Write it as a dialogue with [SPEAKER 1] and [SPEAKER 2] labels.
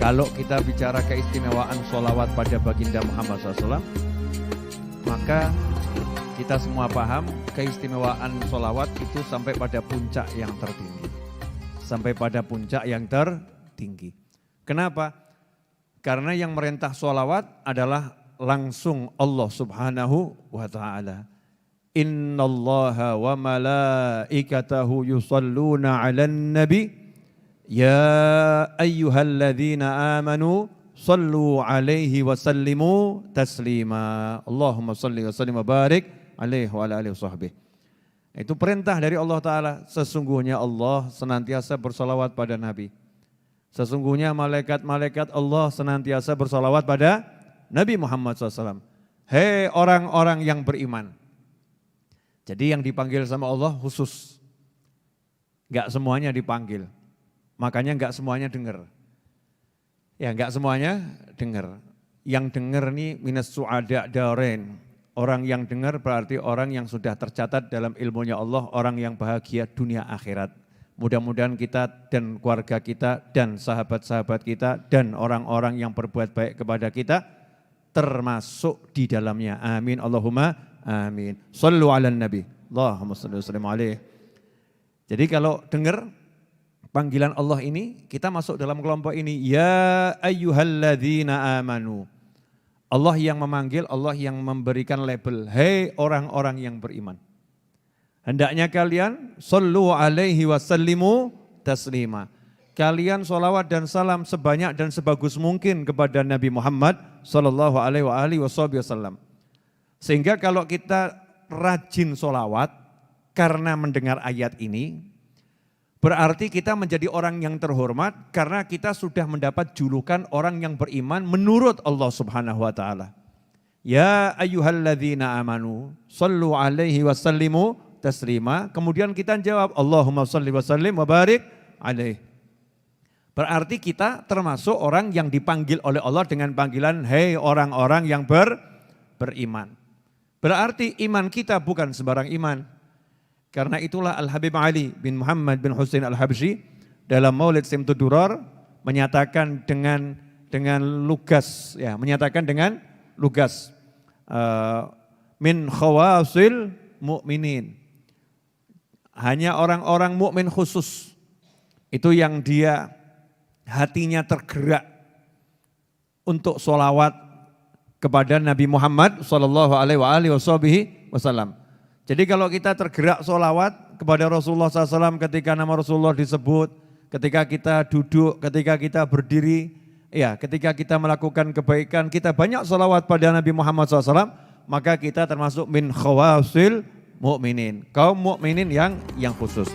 [SPEAKER 1] Kalau kita bicara keistimewaan sholawat pada baginda Muhammad SAW, maka kita semua paham keistimewaan sholawat itu sampai pada puncak yang tertinggi. Sampai pada puncak yang tertinggi. Kenapa? Karena yang merintah sholawat adalah langsung Allah Subhanahu wa ta'ala. Innallaha wa malaikatahu yusalluna 'alan nabi ya ayyuhalladzina amanu sallu 'alaihi wa sallimu taslima. Allahumma salli wa sallim wa barik 'alaihi wa ala alihi washabbihi. Itu perintah dari Allah Ta'ala. Sesungguhnya Allah senantiasa bersalawat pada Nabi. Sesungguhnya malaikat-malaikat Allah senantiasa bersalawat pada Nabi Muhammad SAW. Hei orang-orang yang beriman. Jadi yang dipanggil sama Allah khusus. Enggak semuanya dipanggil. Makanya enggak semuanya dengar. Ya enggak semuanya dengar. Yang dengar nih minas su'ada darain. Orang yang dengar berarti orang yang sudah tercatat dalam ilmunya Allah, orang yang bahagia dunia akhirat. Mudah-mudahan kita dan keluarga kita dan sahabat-sahabat kita dan orang-orang yang berbuat baik kepada kita termasuk di dalamnya. Amin. Allahumma amin. Sallu ala nabi. Allahumma salli wa sallim alaihi. Jadi kalau dengar panggilan Allah ini, kita masuk dalam kelompok ini. Ya ayyuhalladzina amanu. Allah yang memanggil, Allah yang memberikan label. Hei orang-orang yang beriman. Hendaknya kalian sallu alaihi wa sallimu taslima. Kalian sholawat dan salam sebanyak dan sebagus mungkin kepada Nabi Muhammad sallallahu alaihi wasallam. Sehingga kalau kita rajin sholawat karena mendengar ayat ini, berarti kita menjadi orang yang terhormat karena kita sudah mendapat julukan orang yang beriman menurut Allah Subhanahu wa ta'ala. Ya ayyuhalladzina amanu sallu alaihi wa sallimu taslima. Kemudian kita jawab Allahumma salli wa sallim wa barik alaihi. Berarti kita termasuk orang yang dipanggil oleh Allah dengan panggilan hei orang-orang yang beriman. Berarti iman kita bukan sembarang iman. Karena itulah Al-Habib Ali bin Muhammad bin Husain Al-Habsyi dalam Maulid Simtud Durar menyatakan dengan lugas, ya, menyatakan dengan lugas min khawasil mu'minin. Hanya orang-orang mukmin khusus itu yang dia hatinya tergerak untuk sholawat kepada Nabi Muhammad sallallahu alaihi wasallam. Jadi kalau kita tergerak sholawat kepada Rasulullah SAW ketika nama Rasulullah disebut, ketika kita duduk, ketika kita berdiri, ya, ketika kita melakukan kebaikan, kita banyak sholawat pada Nabi Muhammad SAW, maka kita termasuk min khawasil mu'minin, kaum mukminin yang khusus.